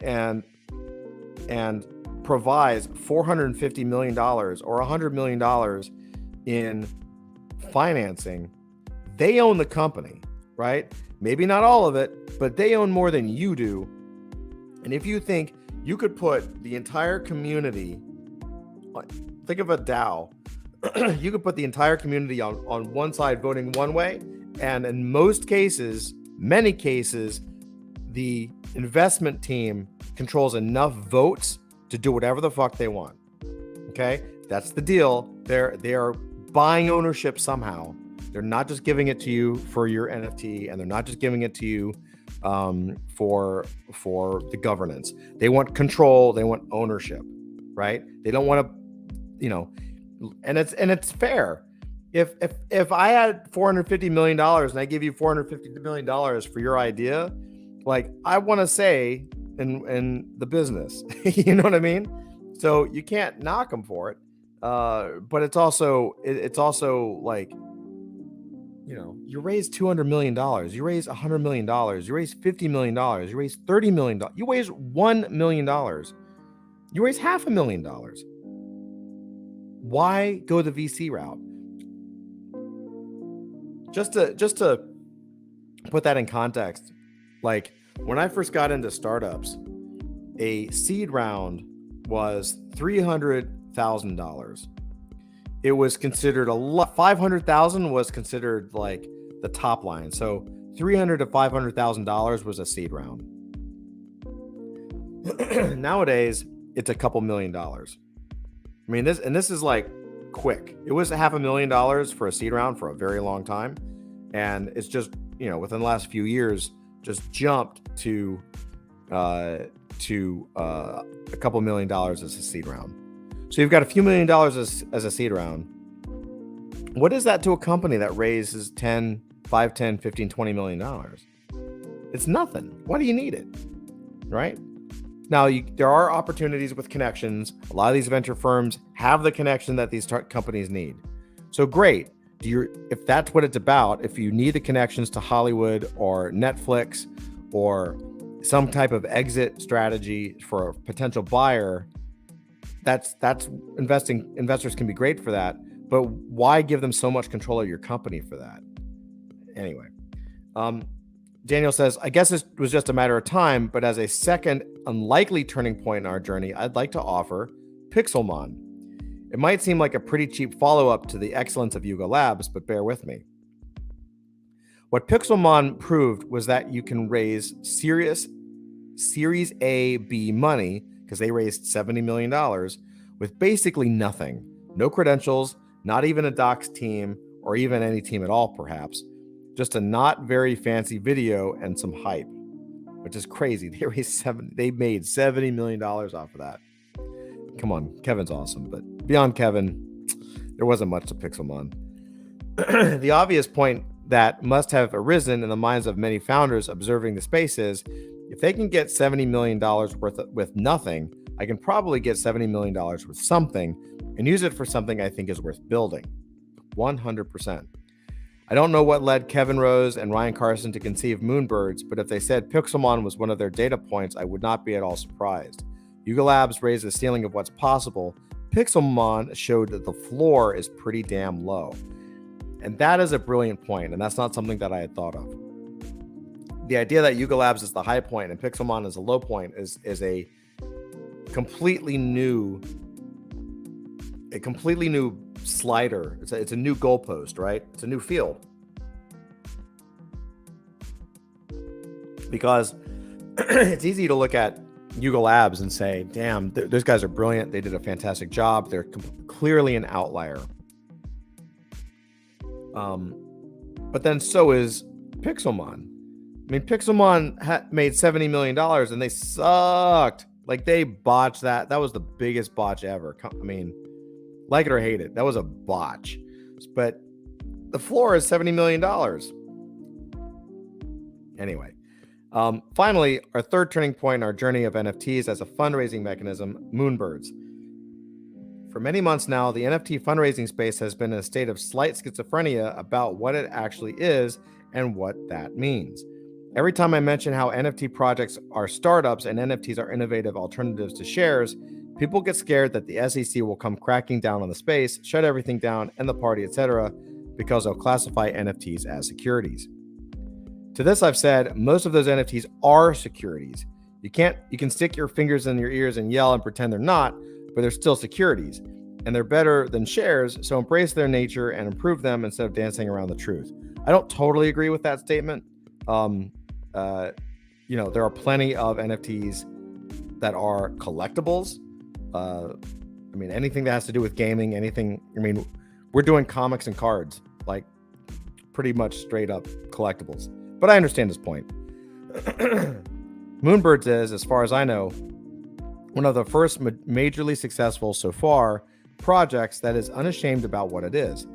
provides $450 million or $100 million in financing, they own the company, right? Maybe not all of it, but they own more than you do. And if you think you could put the entire community, think of a DAO, you could put the entire community on one side voting one way, and in many cases, the investment team controls enough votes to do whatever the fuck they want. Okay, that's the deal. They are buying ownership somehow. They're not just giving it to you for your NFT, and they're not just giving it to you for the governance. They want control. They want ownership, right? They don't want to, and it's fair. If I had $450 million and I give you $450 million for your idea, like, I want to say in the business, you know what I mean? So you can't knock them for it. But it's also like, you raise $200 million, you raise $100 million, you raise $50 million, you raise $30 million, you raise $1 million, you raise $500,000. Why go the VC route? Just to put that in context, like, when I first got into startups, a seed round was $300,000. It was considered a lot. 500,000 was considered like the top line. So $300,000 to $500,000 was a seed round. Nowadays, it's a couple $1 million. I mean, this is like quick. It was $500,000 for a seed round for a very long time, and it's just, within the last few years, just jumped to a couple $1 million as a seed round. So you've got a few $1 million as a seed round. What is that to a company that raises $5, $10, $15, $20 million? It's nothing. Why do you need it? Right? Now, there are opportunities with connections. A lot of these venture firms have the connection that these companies need. So great. if that's what it's about, if you need the connections to Hollywood or Netflix or some type of exit strategy for a potential buyer, that's investors can be great for that, but why give them so much control of your company for that? Anyway, Daniel says, I guess it was just a matter of time, but as a second unlikely turning point in our journey, I'd like to offer Pixelmon. It might seem like a pretty cheap follow-up to the excellence of Yuga Labs, but bear with me. What Pixelmon proved was that you can raise serious Series A, B money, because they raised $70 million, with basically nothing. No credentials, not even a docs team, or even any team at all, perhaps. Just a not very fancy video and some hype, which is crazy. They made $70 million off of that. Come on, Kevin's awesome, but beyond Kevin, there wasn't much to Pixelmon. The obvious point that must have arisen in the minds of many founders observing the space is, if they can get $70 million with nothing, I can probably get $70 million with something and use it for something I think is worth building. 100%. I don't know what led Kevin Rose and Ryan Carson to conceive Moonbirds, but if they said Pixelmon was one of their data points, I would not be at all surprised. Yuga Labs raised the ceiling of what's possible. Pixelmon showed that the floor is pretty damn low. And that is a brilliant point, and that's not something that I had thought of. The idea that Yuga Labs is the high point and Pixelmon is a low point is a completely new slider. It's a new goalpost, right? It's a new field. Because it's easy to look at Yuga Labs and say, damn, those guys are brilliant. They did a fantastic job. They're clearly an outlier. But then so is Pixelmon. I mean, Pixelmon made $70 million and they sucked. Like, they botched that. That was the biggest botch ever. I mean, like it or hate it, that was a botch. But the floor is $70 million. Anyway, finally, our third turning point in our journey of NFTs as a fundraising mechanism, Moonbirds. For many months now, the NFT fundraising space has been in a state of slight schizophrenia about what it actually is and what that means. Every time I mention how NFT projects are startups and NFTs are innovative alternatives to shares, people get scared that the SEC will come cracking down on the space, shut everything down, end the party, etc., because they'll classify NFTs as securities. To this, I've said most of those NFTs are securities. You can stick your fingers in your ears and yell and pretend they're not, but they're still securities, and they're better than shares, so embrace their nature and improve them instead of dancing around the truth. I don't totally agree with that statement. There are plenty of NFTs that are collectibles. Anything that has to do with gaming, we're doing comics and cards, like pretty much straight up collectibles. But I understand his point. Moonbirds is, as far as I know, one of the first majorly successful so far projects that is unashamed about what it is.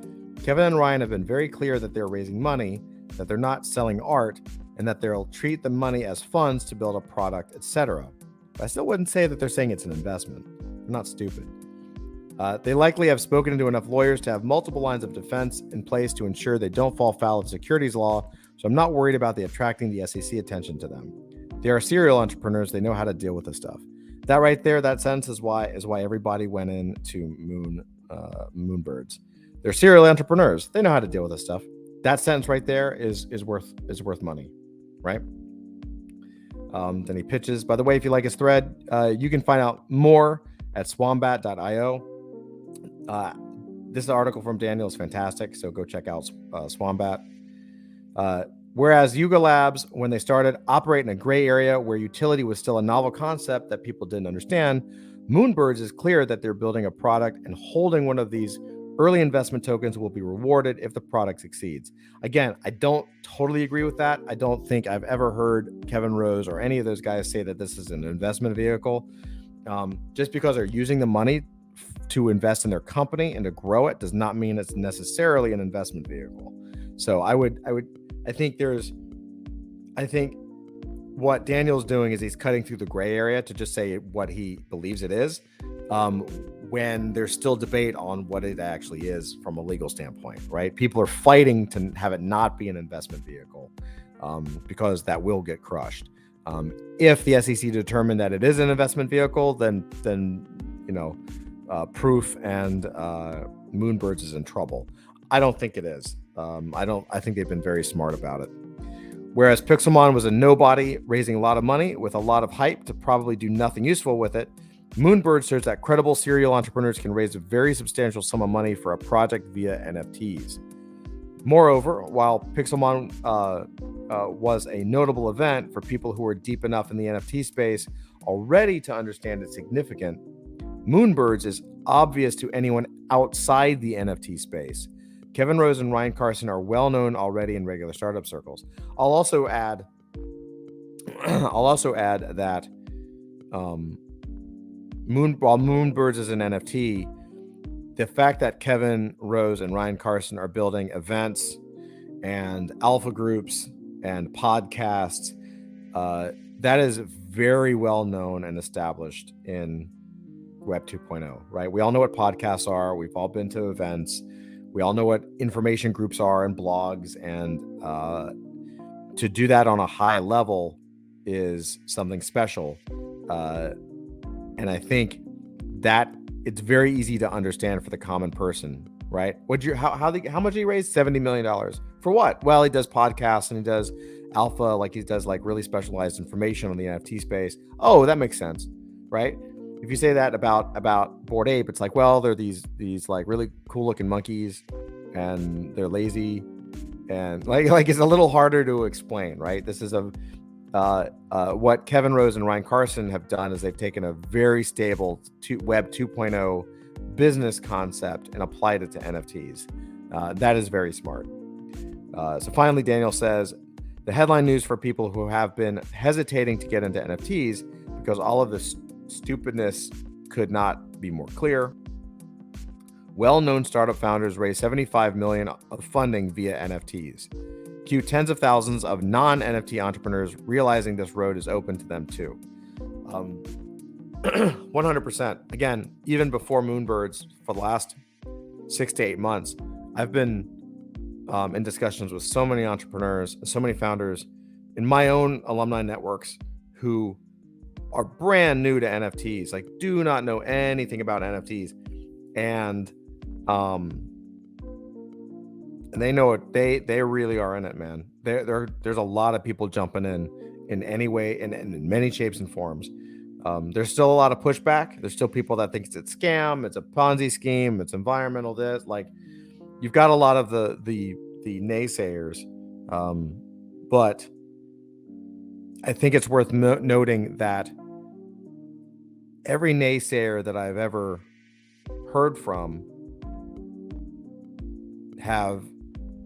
Kevin and Ryan have been very clear that they're raising money, that they're not selling art, and that they'll treat the money as funds to build a product, etc. But I still wouldn't say that they're saying it's an investment. They're not stupid. They likely have spoken to enough lawyers to have multiple lines of defense in place to ensure they don't fall foul of securities law, so I'm not worried about attracting the SEC attention to them. They are serial entrepreneurs. They know how to deal with this stuff. That right there, that sentence is why everybody went into Moonbirds. They're serial entrepreneurs. They know how to deal with this stuff. That sentence right there is worth money, right? Then he pitches. By the way, if you like his thread, you can find out more at swombat.io. This article from Daniel is fantastic, so go check out Swombat. Whereas Yuga Labs, when they started, operate in a gray area where utility was still a novel concept that people didn't understand, Moonbirds is clear that they're building a product, and holding one of these early investment tokens will be rewarded if the product succeeds. Again, I don't totally agree with that. I don't think I've ever heard Kevin Rose or any of those guys say that this is an investment vehicle. Just because they're using the money to invest in their company and to grow it does not mean it's necessarily an investment vehicle. So I think what Daniel's doing is he's cutting through the gray area to just say what he believes it is. when there's still debate on what it actually is from a legal standpoint, right? People are fighting to have it not be an investment vehicle because that will get crushed. If the SEC determined that it is an investment vehicle, then Proof and Moonbirds is in trouble. I don't think it is. I think they've been very smart about it. Whereas Pixelmon was a nobody raising a lot of money with a lot of hype to probably do nothing useful with it, Moonbird shows that credible serial entrepreneurs can raise a very substantial sum of money for a project via NFTs. Moreover, while Pixelmon was a notable event for people who are deep enough in the NFT space already to understand its significance, Moonbirds is obvious to anyone outside the NFT space. Kevin Rose and Ryan Carson are well known already in regular startup circles. I'll also add that while Moonbirds is an NFT, the fact that Kevin Rose and Ryan Carson are building events and alpha groups and podcasts, that is very well known and established in Web 2.0, right? We all know what podcasts are. We've all been to events. We all know what information groups are and blogs, and to do that on a high level is something special. And I think that it's very easy to understand for the common person, right? How much did he raise? $70 million. For what? Well, he does podcasts and he does alpha, like he does like really specialized information on the NFT space. Oh, that makes sense, right? If you say that about Bored Ape, it's like, well, they're these like really cool looking monkeys and they're lazy and like it's a little harder to explain, right? This is what Kevin Rose and Ryan Carson have done is they've taken a very stable Web 2.0 business concept and applied it to NFTs. That is very smart. So finally, Daniel says, the headline news for people who have been hesitating to get into NFTs because all of this stupidness could not be more clear. Well-known startup founders raised $75 million of funding via NFTs. Cue tens of thousands of non-NFT entrepreneurs realizing this road is open to them too. 100%. Again, even before Moonbirds, for the last 6 to 8 months, I've been in discussions with so many entrepreneurs, so many founders in my own alumni networks who are brand new to NFTs, like do not know anything about NFTs, and they know it. They really are in it, man. There's a lot of people jumping in any way, in many shapes and forms. There's still a lot of pushback. There's still people that think it's a scam, it's a Ponzi scheme, it's environmental this. Like, you've got a lot of the naysayers, but I think it's worth noting that every naysayer that I've ever heard from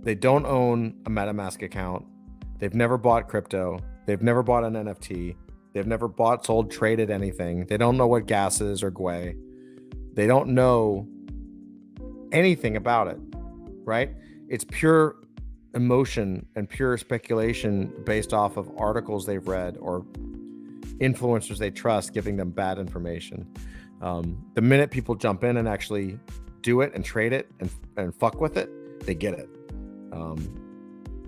they don't own a MetaMask account. They've never bought crypto. They've never bought an NFT. They've never bought, sold, traded anything. They don't know what gas is or Gwei. They don't know anything about it, right? It's pure emotion and pure speculation based off of articles they've read or influencers they trust giving them bad information. The minute people jump in and actually do it and trade it and fuck with it, they get it.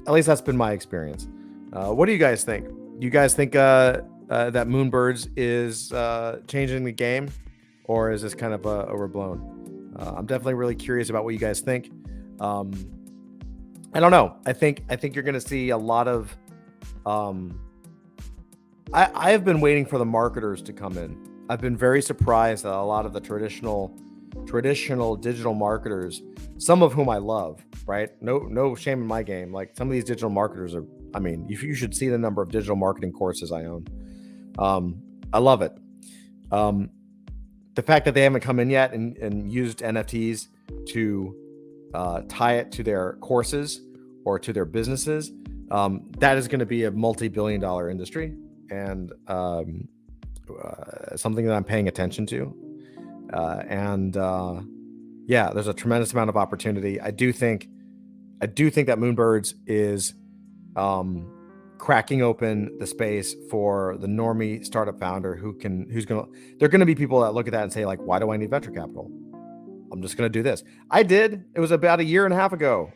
At least that's been my experience. What do you guys think? You guys think that Moonbirds is changing the game, or is this kind of overblown? I'm definitely really curious about what you guys think. I don't know. I think you're going to see a lot of. I have been waiting for the marketers to come in. I've been very surprised that a lot of the traditional digital marketers, some of whom I love, right? No shame in my game. Like, some of these digital marketers are, I mean, you should see the number of digital marketing courses I own. I love it. The fact that they haven't come in yet and used NFTs to tie it to their courses or to their businesses, that is going to be a multi-billion-dollar industry, and something that I'm paying attention to. Yeah, there's a tremendous amount of opportunity. I do think that Moonbirds is cracking open the space for the normie startup founder they're going to be people that look at that and say, like, why do I need venture capital? I'm just going to do this. I did. It was about a year and a half ago,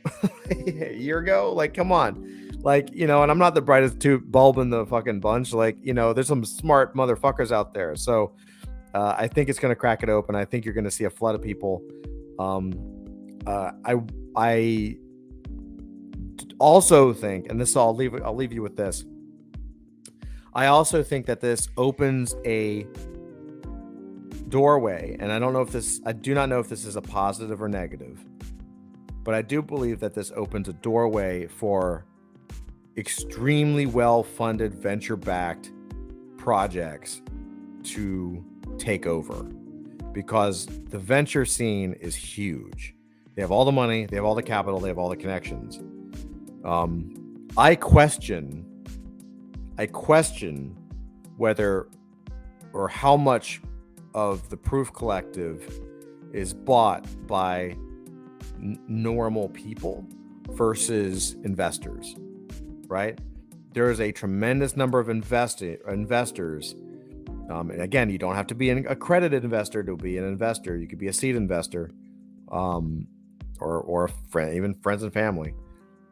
a year ago. Like, come on. Like, and I'm not the brightest bulb in the fucking bunch. Like, there's some smart motherfuckers out there. So I think it's going to crack it open. I think you're going to see a flood of people. I also think, and I'll leave you with this. I also think that this opens a doorway, and I do not know if this is a positive or negative, but I do believe that this opens a doorway for extremely well-funded venture-backed projects to take over, because the venture scene is huge. They have all the money, they have all the capital, they have all the connections. I question whether or how much of the Proof Collective is bought by normal people versus investors, right? There is a tremendous number of investors. And again, you don't have to be an accredited investor to be an investor. You could be a seed investor, or a friend, even friends and family.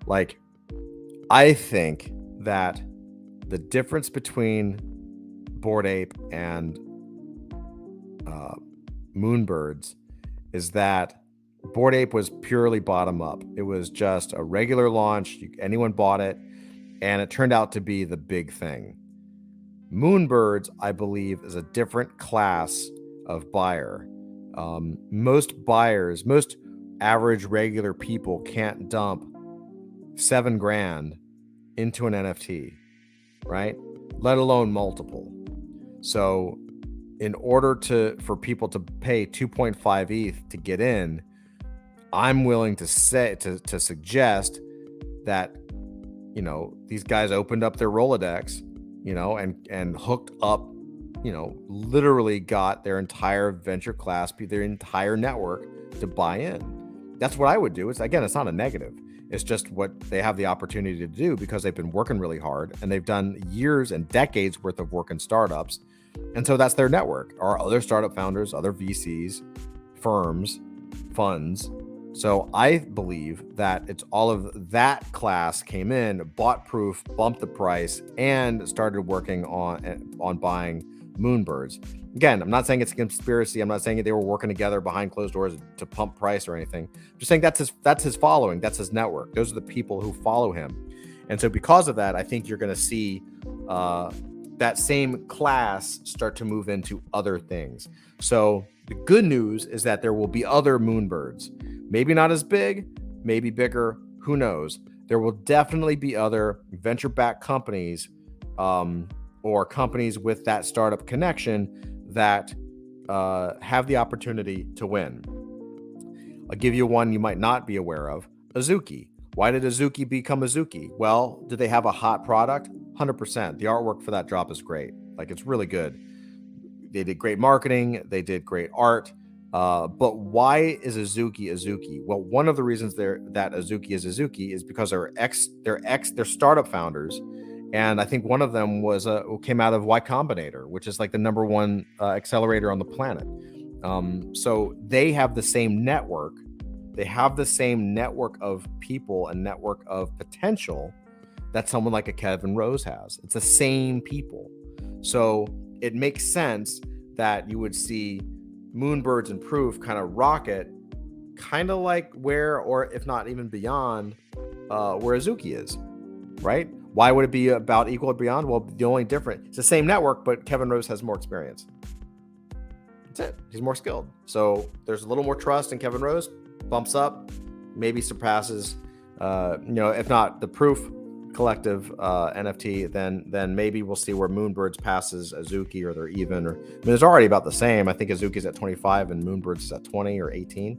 Like, I think that the difference between Bored Ape and Moonbirds is that Bored Ape was purely bottom up. It was just a regular launch. Anyone bought it, and it turned out to be the big thing. Moonbirds, I believe, is a different class of buyer. Most average regular people can't dump $7,000 into an NFT, right? Let alone multiple. So in order for people to pay 2.5 ETH to get in, I'm willing to suggest that, these guys opened up their Rolodex, and hooked up, literally got their entire venture class, their entire network to buy in. That's what I would do. It's not a negative. It's just what they have the opportunity to do because they've been working really hard and they've done years and decades worth of work in startups. And so that's their network, or other startup founders, other VCs, firms, funds. So I believe that it's all of that class came in, bought Proof, bumped the price, and started working on buying Moonbirds. Again, I'm not saying it's a conspiracy. I'm not saying they were working together behind closed doors to pump price or anything. I'm just saying that's his following. That's his network. Those are the people who follow him. And so because of that, I think you're going to see that same class start to move into other things. So the good news is that there will be other Moonbirds. Maybe not as big, maybe bigger, who knows? There will definitely be other venture-backed companies or companies with that startup connection that have the opportunity to win. I'll give you one you might not be aware of, Azuki. Why did Azuki become Azuki? Well, did they have a hot product? 100%. The artwork for that drop is great. Like, it's really good. They did great marketing. They did great art. But why is Azuki Azuki? Well, one of the reasons that Azuki is because they're startup founders. And I think one of them came out of Y Combinator, which is like the number one accelerator on the planet. So they have the same network. They have the same network of people and network of potential that someone like a Kevin Rose has. It's the same people. So it makes sense that you would see Moonbirds and Proof kind of rocket, kind of like where, or if not even beyond, where Azuki is, right? Why would it be about equal or beyond? Well, the only difference, it's the same network, but Kevin Rose has more experience. That's it. He's more skilled. So there's a little more trust in Kevin Rose, bumps up, maybe surpasses, if not the Proof Collective NFT, then maybe we'll see where Moonbirds passes Azuki, or they're even, or it's already about the same. I think Azuki's at 25 and Moonbirds is at 20 or 18. You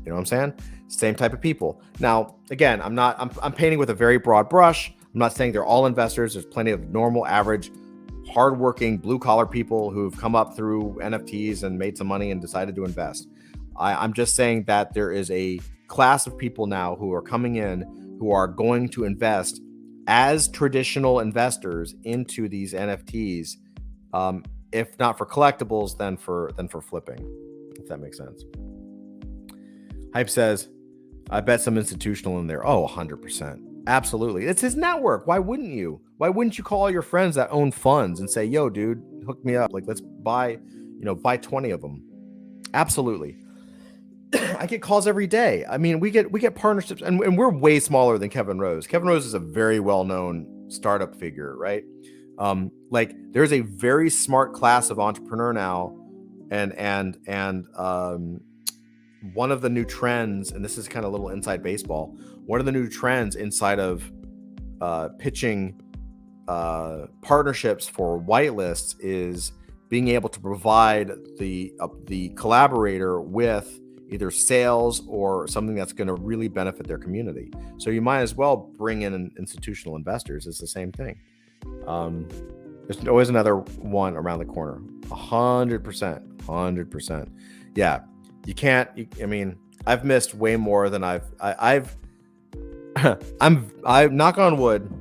know what I'm saying? Same type of people. Now, again, I'm painting with a very broad brush. I'm not saying they're all investors. There's plenty of normal, average, hardworking, blue-collar people who've come up through NFTs and made some money and decided to invest. I'm just saying that there is a class of people now who are coming in who are going to invest as traditional investors into these NFTs, if not for collectibles, then for flipping, if that makes sense. Hype says, I bet some institutional in there. Oh, 100%. Absolutely. It's his network. Why wouldn't you? Why wouldn't you call all your friends that own funds and say, yo, dude, hook me up. Like, let's buy 20 of them. Absolutely. I get calls every day. I mean, we get partnerships, and we're way smaller than Kevin Rose. Kevin Rose is a very well-known startup figure, right? Like, there's a very smart class of entrepreneur now, and one of the new trends, and this is kind of a little inside baseball, one of the new trends inside of pitching partnerships for whitelists is being able to provide the collaborator with either sales or something that's going to really benefit their community. So you might as well bring in institutional investors. It's the same thing. There's always another one around the corner. 100%. Yeah, you can't. I mean, I've missed way more than I've knock on wood,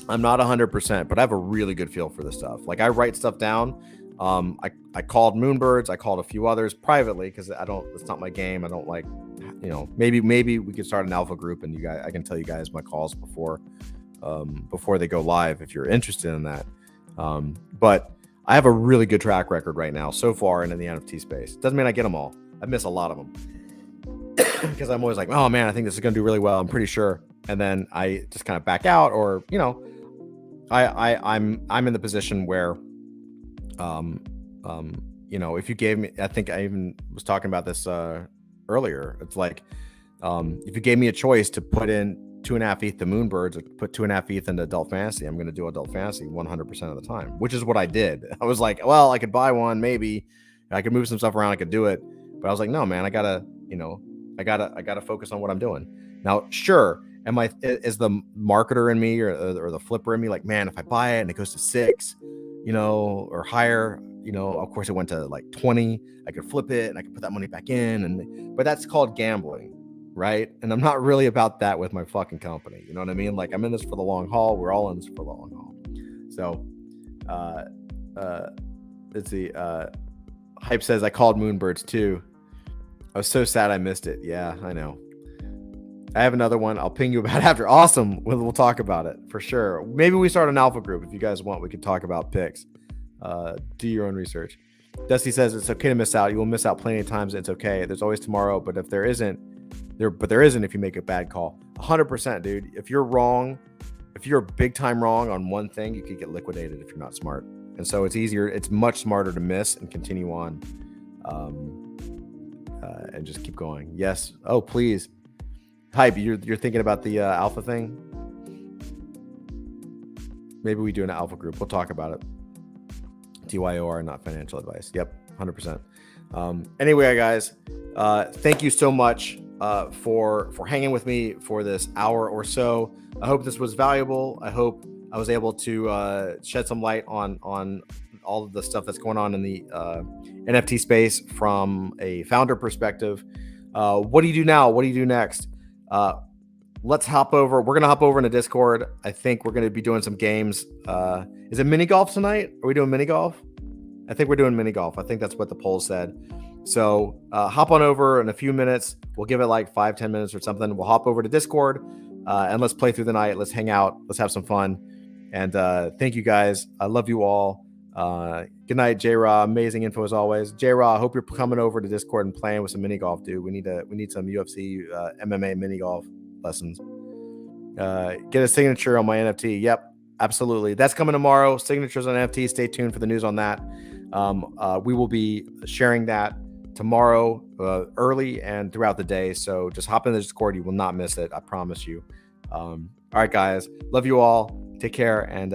I'm not 100%, but I have a really good feel for this stuff. Like, I write stuff down. I called Moonbirds. I called a few others privately because it's not my game. I don't like, maybe we could start an alpha group and I can tell you guys my calls before they go live if you're interested in that. But I have a really good track record right now so far in the NFT space. Doesn't mean I get them all. I miss a lot of them because I'm always like, oh man, I think this is going to do really well. I'm pretty sure. And then I just kind of back out, or, I'm in the position where, if you gave me, I think I even was talking about this earlier. It's like, if you gave me a choice to put in 2.5 ETH to Moonbirds, or put 2.5 ETH into adult fantasy, I'm going to do adult fantasy 100% of the time, which is what I did. I was like, well, I could buy one, maybe I could move some stuff around, I could do it, but I was like, no, man, I gotta focus on what I'm doing now. Sure. Is the marketer in me or the flipper in me like, man, if I buy it and it goes to 6, or higher, of course it went to like 20, I could flip it and I could put that money back in, but that's called gambling, right? And I'm not really about that with my fucking company. You know what I mean? Like, I'm in this for the long haul. We're all in this for the long haul. So, let's see. Hype says, I called Moonbirds too. I was so sad I missed it. Yeah, I know. I have another one I'll ping you about after. Awesome. We'll talk about it for sure. Maybe we start an alpha group if you guys want. We could talk about picks. Do your own research. Dusty says it's okay to miss out. You will miss out plenty of times. It's okay. There's always tomorrow. But if there isn't, if you make a bad call. 100%, dude. If you're wrong, if you're big time wrong on one thing, you could get liquidated if you're not smart. And so it's much smarter to miss and continue on, and just keep going. Yes. Oh, please. Hype, you're thinking about the alpha thing? Maybe we do an alpha group. We'll talk about it. TYOR, not financial advice. Yep, 100%. Anyway, guys, thank you so much for hanging with me for this hour or so. I hope this was valuable. I hope I was able to shed some light on all of the stuff that's going on in the NFT space from a founder perspective. What do you do now? What do you do next? Let's hop over. We're going to hop over into Discord. I think we're going to be doing some games. Is it mini golf tonight? Are we doing mini golf? I think we're doing mini golf. I think that's what the poll said. So hop on over in a few minutes. We'll give it like 5-10 minutes or something. We'll hop over to Discord and let's play through the night. Let's hang out. Let's have some fun. And thank you guys. I love you all. Good night, J-Raw. Amazing info as always. J-Raw, I hope you're coming over to Discord and playing with some mini golf, dude. We need some UFC MMA mini golf lessons. Get a signature on my NFT. Yep, absolutely. That's coming tomorrow. Signatures on NFT. Stay tuned for the news on that. We will be sharing that tomorrow early and throughout the day. So just hop in the Discord. You will not miss it. I promise you. All right, guys. Love you all. Take care and